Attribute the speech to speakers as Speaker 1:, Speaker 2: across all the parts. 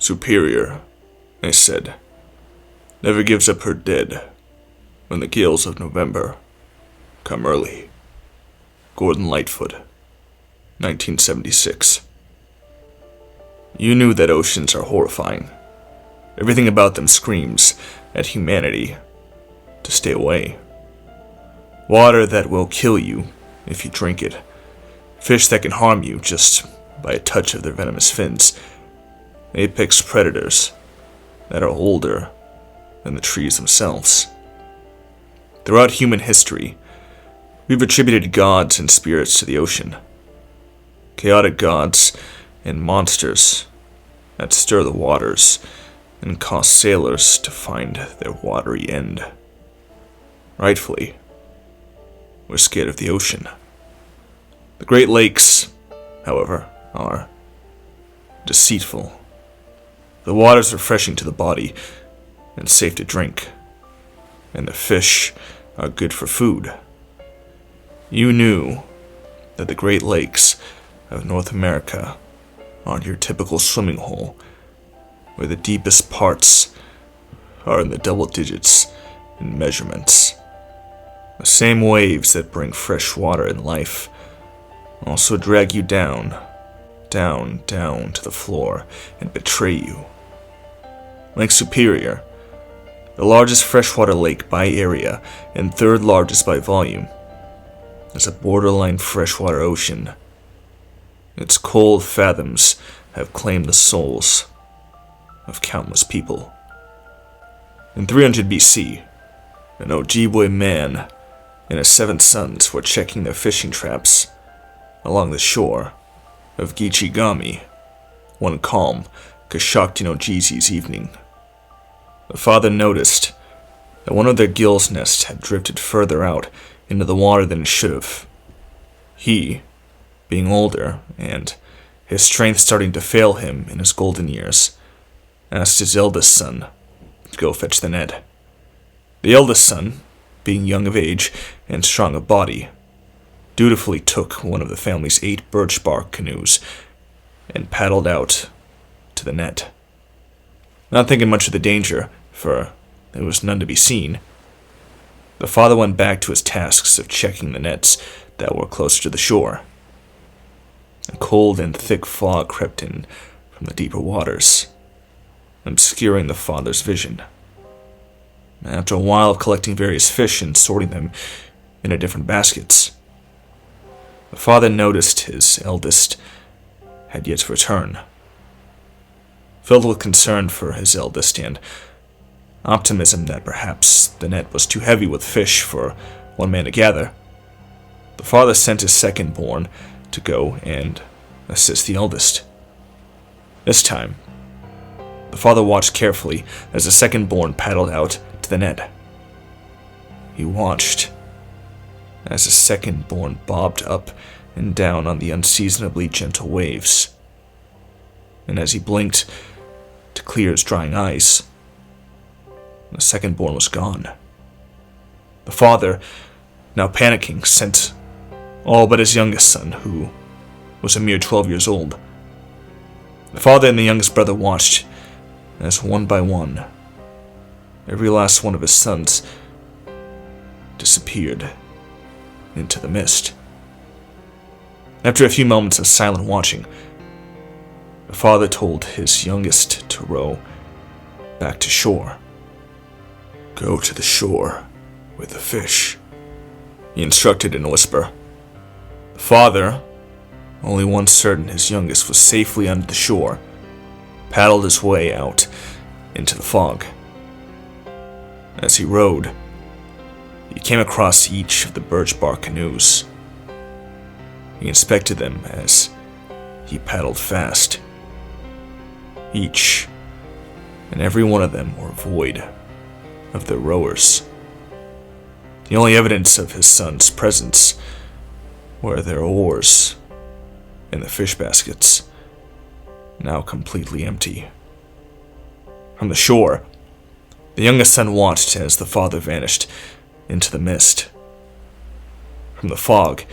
Speaker 1: Superior, I said, never gives up her dead when the gales of November come early. Gordon Lightfoot, 1976. You knew that oceans are horrifying. Everything about them screams at humanity to stay away. Water that will kill you if you drink it. Fish that can harm you just by a touch of their venomous fins. Apex predators that are older than the trees themselves. Throughout human history, we've attributed gods and spirits to the ocean. Chaotic gods and monsters that stir the waters and cause sailors to find their watery end. Rightfully, we're scared of the ocean. The Great Lakes, however, are deceitful. The water is refreshing to the body and safe to drink, and the fish are good for food. You knew that the Great Lakes of North America aren't your typical swimming hole, where the deepest parts are in the double digits in measurements. The same waves that bring fresh water and life also drag you down to the floor and betray you. Lake Superior, the largest freshwater lake by area and third largest by volume, is a borderline freshwater ocean. Its cold fathoms have claimed the souls of countless people. In 300 BC, an Ojibwe man and his 7 sons were checking their fishing traps along the shore of Gichigami one calm Coshocton evening. The father noticed that one of their gill's nests had drifted further out into the water than it should have. He, being older and his strength starting to fail him in his golden years, asked his eldest son to go fetch the net. The eldest son, being young of age and strong of body, dutifully took one of the family's 8 birch bark canoes and paddled out to the net. Not thinking much of the danger, for there was none to be seen, the father went back to his tasks of checking the nets that were closer to the shore. A cold and thick fog crept in from the deeper waters, obscuring the father's vision. After a while of collecting various fish and sorting them into different baskets, the father noticed his eldest had yet to return. Filled with concern for his eldest and optimism that perhaps the net was too heavy with fish for one man to gather, the father sent his second-born to go and assist the eldest. This time, the father watched carefully as the second-born paddled out to the net. He watched as the second-born bobbed up and down on the unseasonably gentle waves, and as he blinked to clear his drying eyes, the second-born was gone. The father, now panicking, sent all but his youngest son, who was a mere 12 years old. The father and the youngest brother watched as one by one, every last one of his sons disappeared into the mist. After a few moments of silent watching, the father told his youngest to row back to shore. "Go to the shore with the fish," he instructed in a whisper. The father, only once certain his youngest was safely under the shore, paddled his way out into the fog. As he rowed, he came across each of the birch bark canoes. He inspected them as he paddled fast. Each and every one of them were void of their rowers. The only evidence of his son's presence were their oars and the fish baskets, now completely empty. From the shore, the youngest son watched as the father vanished into the mist. From the fog,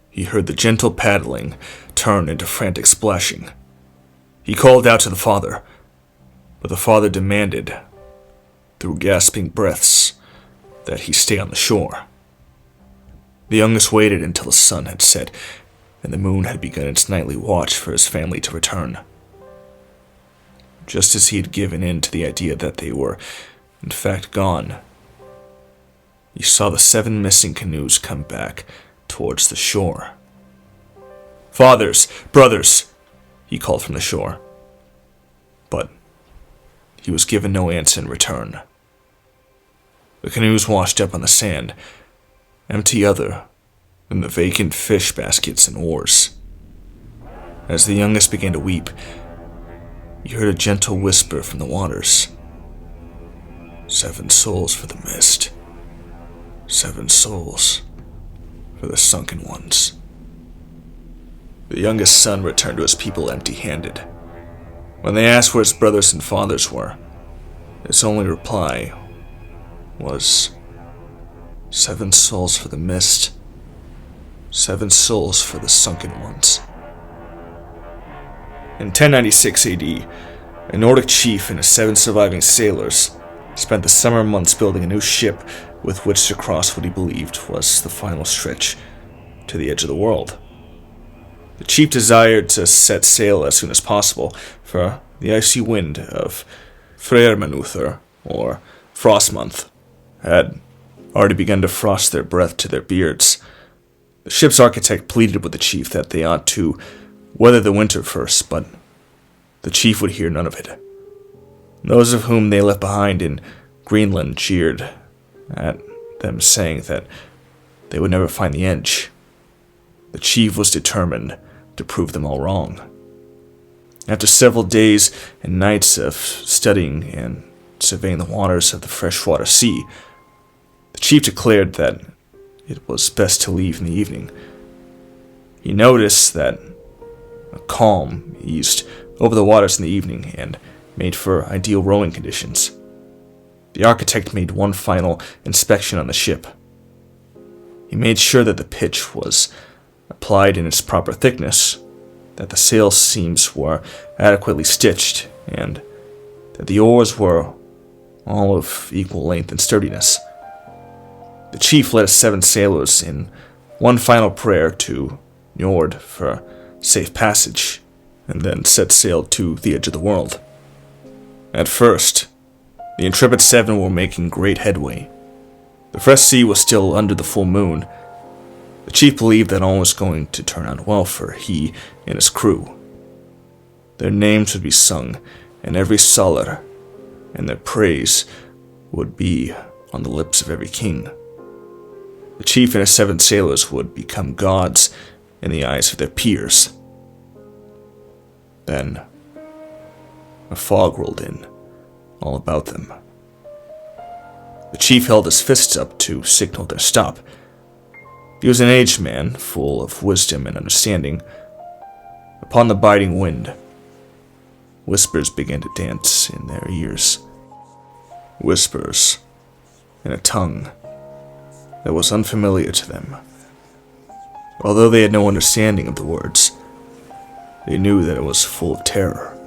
Speaker 1: he heard the gentle paddling turn into frantic splashing. He called out to the father, but the father demanded, through gasping breaths, that he stay on the shore. The youngest waited until the sun had set and the moon had begun its nightly watch for his family to return. Just as he had given in to the idea that they were, in fact, gone, he saw the 7 missing canoes come back towards the shore. "Fathers, brothers," he called from the shore. But he was given no answer in return. The canoes washed up on the sand, empty other than the vacant fish baskets and oars. As the youngest began to weep, he heard a gentle whisper from the waters. 7 souls for the mist. 7 souls for the sunken ones. The youngest son returned to his people empty-handed. When they asked where his brothers and fathers were, his only reply was 7 souls for the mist, 7 souls for the sunken ones. In 1096 AD, a Nordic chief and his 7 surviving sailors spent the summer months building a new ship with which to cross what he believed was the final stretch to the edge of the world. The chief desired to set sail as soon as possible, for the icy wind of Freyr or Frost Month, had already begun to frost their breath to their beards. The ship's architect pleaded with the chief that they ought to weather the winter first, but the chief would hear none of it. Those of whom they left behind in Greenland jeered at them, saying that they would never find the edge. The chief was determined to prove them all wrong. After several days and nights of studying and surveying the waters of the freshwater sea, the chief declared that it was best to leave in the evening. He noticed that a calm eased over the waters in the evening and made for ideal rowing conditions. The architect made one final inspection on the ship. He made sure that the pitch was applied in its proper thickness, that the sail seams were adequately stitched, and that the oars were all of equal length and sturdiness. The chief led his 7 sailors in one final prayer to Njord for safe passage, and then set sail to the edge of the world. At first, the intrepid 7 were making great headway. The fresh sea was still under the full moon. The chief believed that all was going to turn out well for he and his crew. Their names would be sung in every salar, and their praise would be on the lips of every king. The chief and his 7 sailors would become gods in the eyes of their peers. Then, a fog rolled in, all about them. The chief held his fists up to signal their stop. He was an aged man, full of wisdom and understanding. Upon the biting wind, whispers began to dance in their ears. Whispers in a tongue that was unfamiliar to them. Although they had no understanding of the words, they knew that it was full of terror.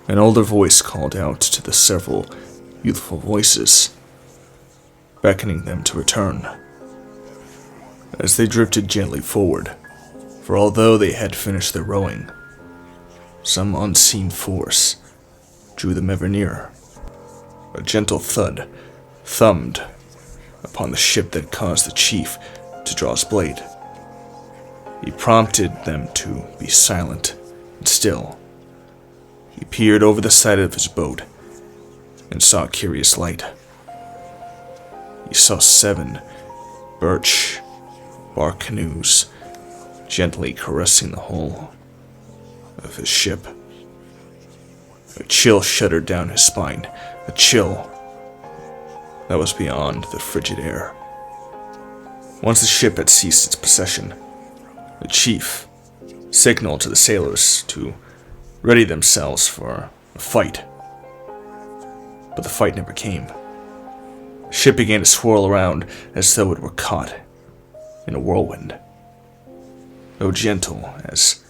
Speaker 1: An older voice called out to the several youthful voices, beckoning them to return. As they drifted gently forward, for although they had finished their rowing, some unseen force drew them ever nearer. A gentle thud thumped upon the ship that caused the chief to draw his blade. He prompted them to be silent and still. He peered over the side of his boat and saw a curious light. He saw 7 birch bark canoes gently caressing the hull of his ship. A chill shuddered down his spine, a chill that was beyond the frigid air. Once the ship had ceased its procession, the chief signaled to the sailors to ready themselves for a fight. But the fight never came. The ship began to swirl around as though it were caught in a whirlwind. Though gentle as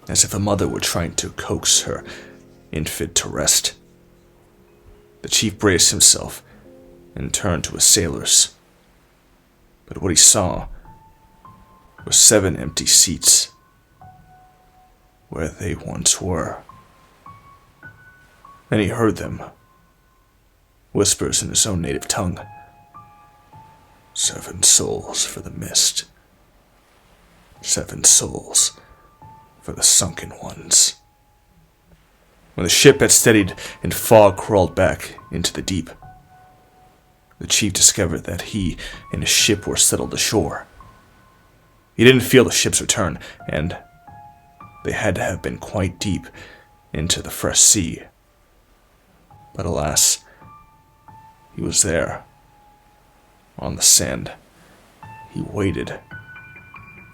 Speaker 1: as if a mother were trying to coax her infant to rest. The chief braced himself and turned to his sailors. But what he saw were 7 empty seats where they once were. Then he heard them, whispers in his own native tongue. 7 souls for the mist. 7 souls for the sunken ones. When the ship had steadied and fog crawled back into the deep, the chief discovered that he and his ship were settled ashore. He didn't feel the ship's return, and they had to have been quite deep into the fresh sea. But alas, he was there, on the sand. He waited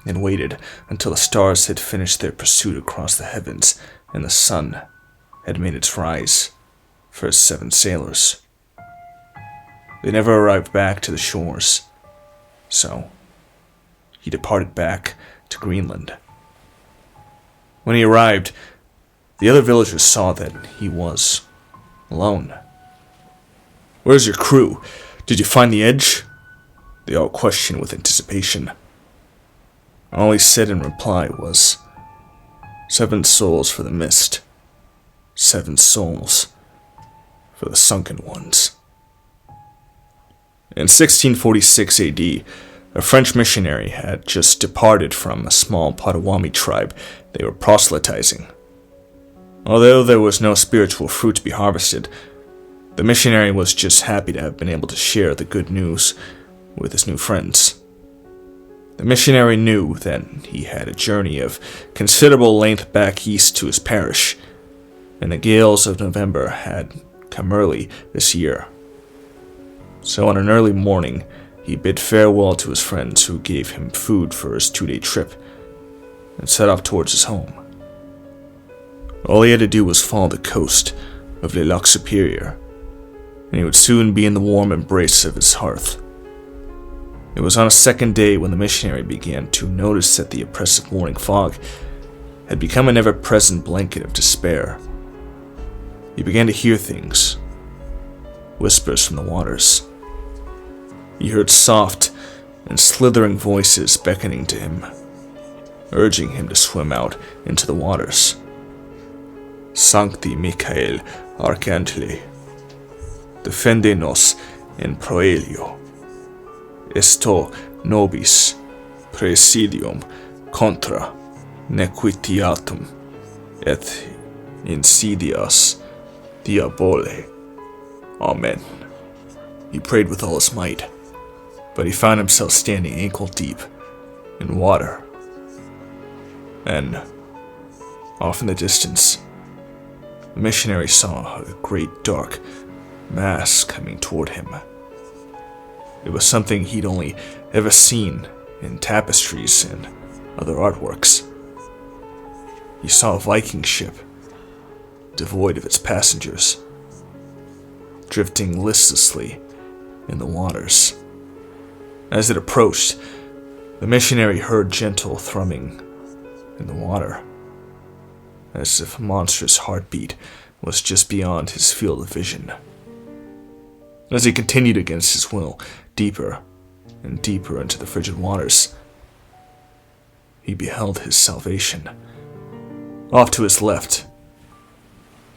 Speaker 1: and waited until the stars had finished their pursuit across the heavens and the sun had made its rise for his 7 sailors. They never arrived back to the shores, so he departed back to Greenland. When he arrived, the other villagers saw that he was alone. "Where's your crew? Did you find the edge?" They all questioned with anticipation. All he said in reply was, 7 souls for the mist. 7 souls for the sunken ones. In 1646 AD, a French missionary had just departed from a small Potawatomi tribe they were proselytizing. Although there was no spiritual fruit to be harvested, the missionary was just happy to have been able to share the good news with his new friends. The missionary knew that he had a journey of considerable length back east to his parish, and the gales of November had come early this year. So on an early morning, he bid farewell to his friends who gave him food for his 2-day trip and set off towards his home. All he had to do was follow the coast of Le Lac Superior, and he would soon be in the warm embrace of his hearth. It was on a second day when the missionary began to notice that the oppressive morning fog had become an ever-present blanket of despair. He began to hear things, whispers from the waters. He heard soft and slithering voices beckoning to him, urging him to swim out into the waters. "Sancti Michael Arcangeli, defende-nos in proelio. Esto nobis praesidium contra nequitiatum et insidias diabole. Amen." He prayed with all his might, but he found himself standing ankle deep in water. And, off in the distance, the missionary saw a great dark mass coming toward him. It was something he'd only ever seen in tapestries and other artworks. He saw a Viking ship, devoid of its passengers, drifting listlessly in the waters. As it approached, the missionary heard gentle thrumming in the water, as if a monstrous heartbeat was just beyond his field of vision. As he continued against his will, deeper and deeper into the frigid waters, he beheld his salvation. Off to his left,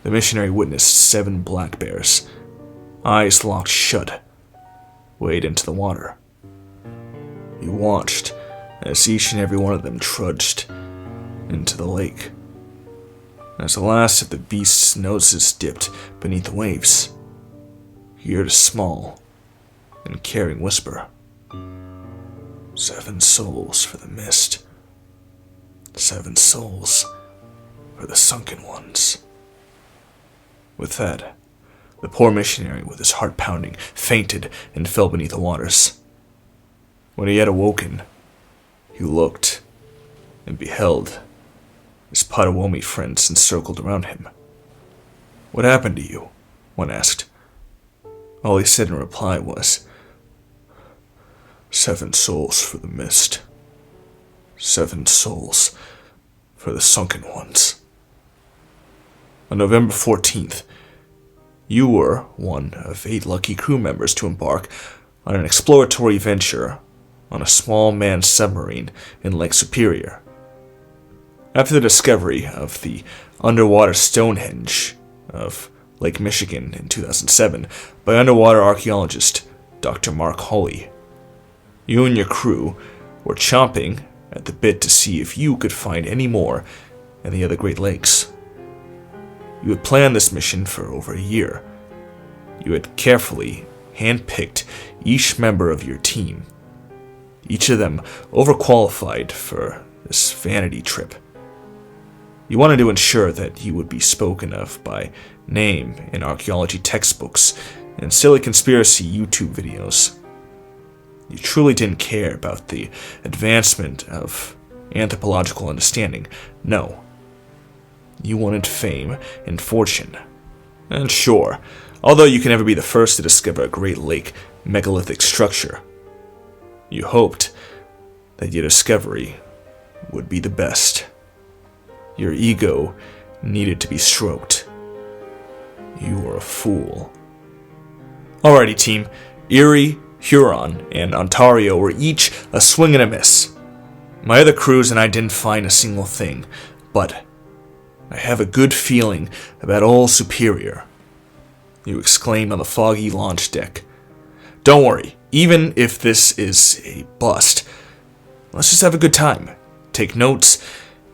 Speaker 1: the missionary witnessed 7 black bears, eyes locked shut, wade into the water. He watched as each and every one of them trudged into the lake. As the last of the beast's noses dipped beneath the waves, he heard a small and caring whisper. 7 souls for the mist. 7 souls for the sunken ones. With that, the poor missionary, with his heart pounding, fainted and fell beneath the waters. When he had awoken, he looked and beheld his Potawatomi friends encircled around him. "What happened to you?" one asked. All he said in reply was, 7 souls for the mist. 7 souls for for the sunken ones. On November 14th, you were one of 8 lucky crew members to embark on an exploratory venture on a small manned submarine in Lake Superior. After the discovery of the underwater Stonehenge of Lake Michigan in 2007 by underwater archaeologist Dr. Mark Hawley, you and your crew were chomping at the bit to see if you could find any more in the other Great Lakes. You had planned this mission for over a year. You had carefully handpicked each member of your team, each of them overqualified for this vanity trip. You wanted to ensure that you would be spoken of by name in archaeology textbooks and silly conspiracy YouTube videos. You truly didn't care about the advancement of anthropological understanding. No. You wanted fame and fortune. And sure, although you can never be the first to discover a Great Lake megalithic structure, you hoped that your discovery would be the best. Your ego needed to be stroked. You were a fool. Alrighty, team. Erie, Huron, and Ontario were each a swing and a miss. My other crews and I didn't find a single thing, but I have a good feeling about Old Superior, you exclaimed on the foggy launch deck. Don't worry, even if this is a bust, let's just have a good time, take notes,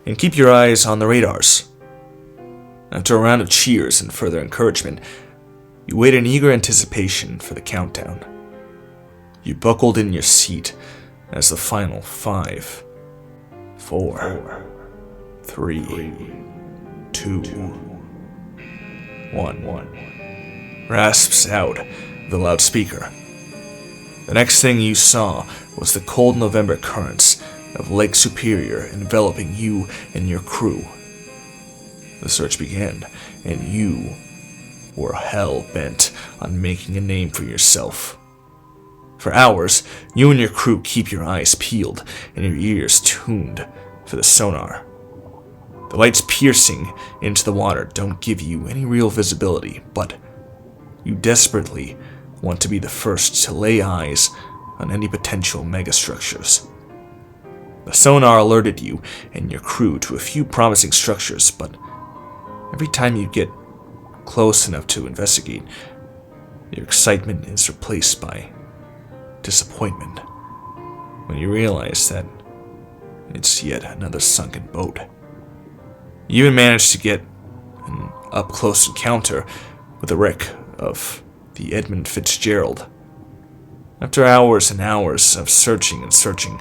Speaker 1: and keep your eyes on the radars. After a round of cheers and further encouragement, you waited in eager anticipation for the countdown. You buckled in your seat as the final 5, 4, 3, 2, 1 rasps out of the loudspeaker. The next thing you saw was the cold November currents of Lake Superior enveloping you and your crew. The search began, and you were hell-bent on making a name for yourself. For hours, you and your crew keep your eyes peeled and your ears tuned for the sonar. The lights piercing into the water don't give you any real visibility, but you desperately want to be the first to lay eyes on any potential megastructures. The sonar alerted you and your crew to a few promising structures, but every time you get close enough to investigate, your excitement is replaced by disappointment when you realize that it's yet another sunken boat. You even managed to get an up-close encounter with the wreck of the Edmund Fitzgerald. After hours and hours of searching and searching,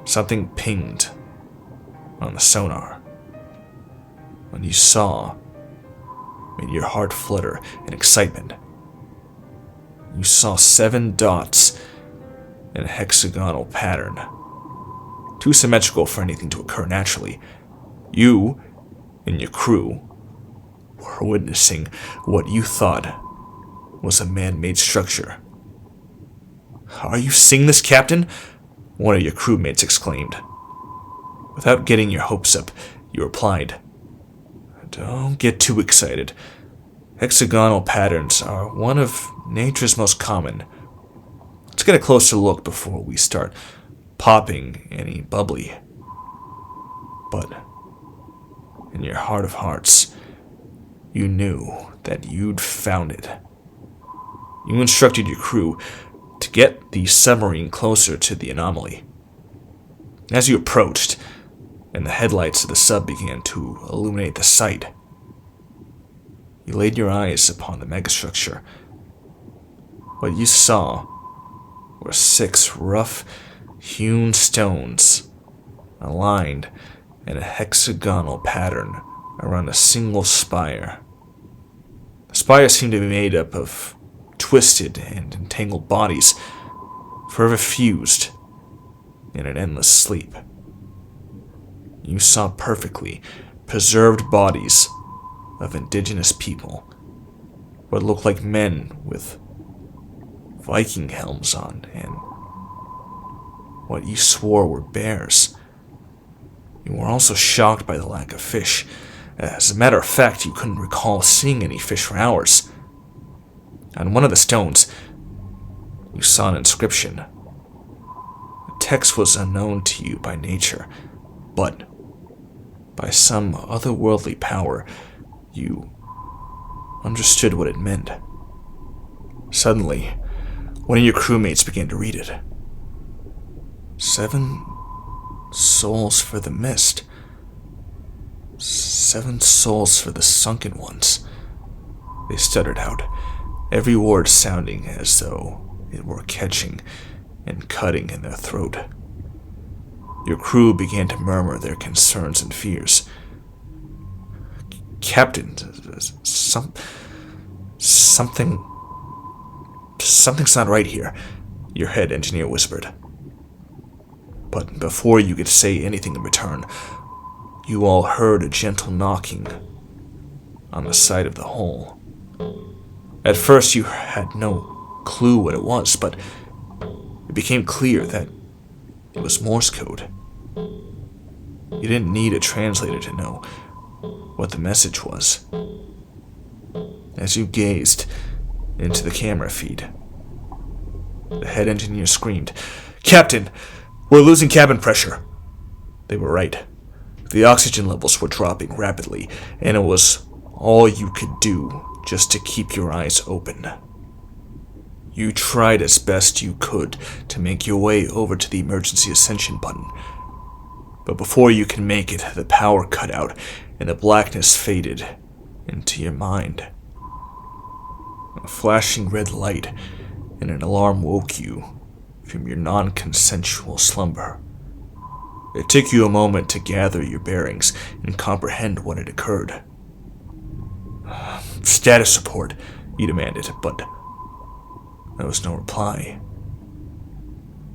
Speaker 1: something pinged on the sonar. When you saw, made your heart flutter in excitement. You saw 7 dots in a hexagonal pattern, too symmetrical for anything to occur naturally. You and your crew were witnessing what you thought was a man-made structure. "Are you seeing this, Captain?" one of your crewmates exclaimed. Without getting your hopes up, you replied, "Don't get too excited. Hexagonal patterns are one of nature's most common. Let's get a closer look before we start popping any bubbly." But in your heart of hearts, you knew that you'd found it. You instructed your crew to get the submarine closer to the anomaly. As you approached, and the headlights of the sub began to illuminate the site, you laid your eyes upon the megastructure. What you saw were 6 rough, hewn stones, aligned in a hexagonal pattern around a single spire. The spire seemed to be made up of twisted and entangled bodies, forever fused in an endless sleep. You saw perfectly preserved bodies of indigenous people, what looked like men with Viking helms on, and what you swore were bears. You You were also shocked by the lack of fish. As a matter of fact, you couldn't recall seeing any fish for hours. On one of the stones, you saw an inscription. The text was unknown to you by nature, but by some otherworldly power, you understood what it meant. Suddenly, one of your crewmates began to read it. 7 souls for the mist. 7 souls for the sunken ones. They stuttered out, every word sounding as though it were catching and cutting in their throat. Your crew began to murmur their concerns and fears. Captain, something's not right here, your head engineer whispered. But before you could say anything in return, you all heard a gentle knocking on the side of the hole. At first you had no clue what it was, but it became clear that it was Morse code. You didn't need a translator to know what the message was. As you gazed into the camera feed, the head engineer screamed, "Captain, we're losing cabin pressure." They were right. The oxygen levels were dropping rapidly, and it was all you could do just to keep your eyes open. You tried as best you could to make your way over to the emergency ascension button, but before you could make it, the power cut out and the blackness faded into your mind. A flashing red light and an alarm woke you from your non-consensual slumber. It took you a moment to gather your bearings and comprehend what had occurred. "Status report," you demanded, but there was no reply.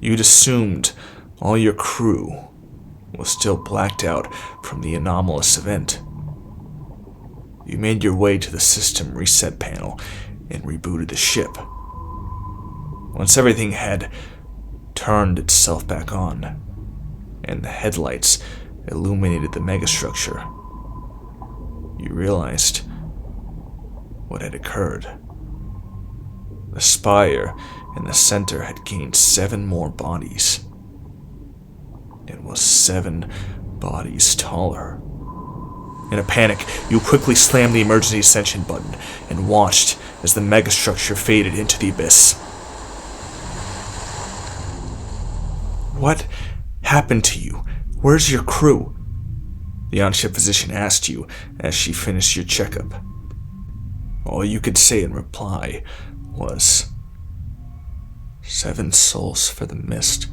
Speaker 1: You'd assumed all your crew was still blacked out from the anomalous event. You made your way to the system reset panel and rebooted the ship. Once everything had turned itself back on, and the headlights illuminated the megastructure, you realized what had occurred. The spire in the center had gained 7 more bodies. It was 7 bodies taller. In a panic, you quickly slammed the emergency ascension button and watched as the megastructure faded into the abyss. "What happened to you? Where's your crew?" the on-ship physician asked you as she finished your checkup. All you could say in reply was, 7 souls for the mist.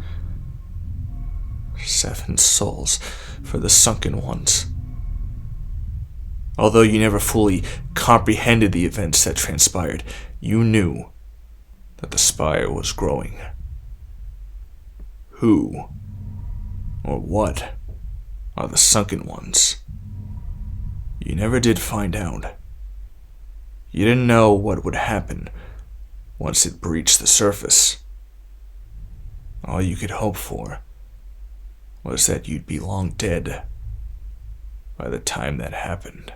Speaker 1: 7 souls for the sunken ones. Although you never fully comprehended the events that transpired, you knew that the spire was growing. Who or what are the sunken ones? You never did find out. You didn't know what would happen once it breached the surface. All you could hope for was that you'd be long dead by the time that happened.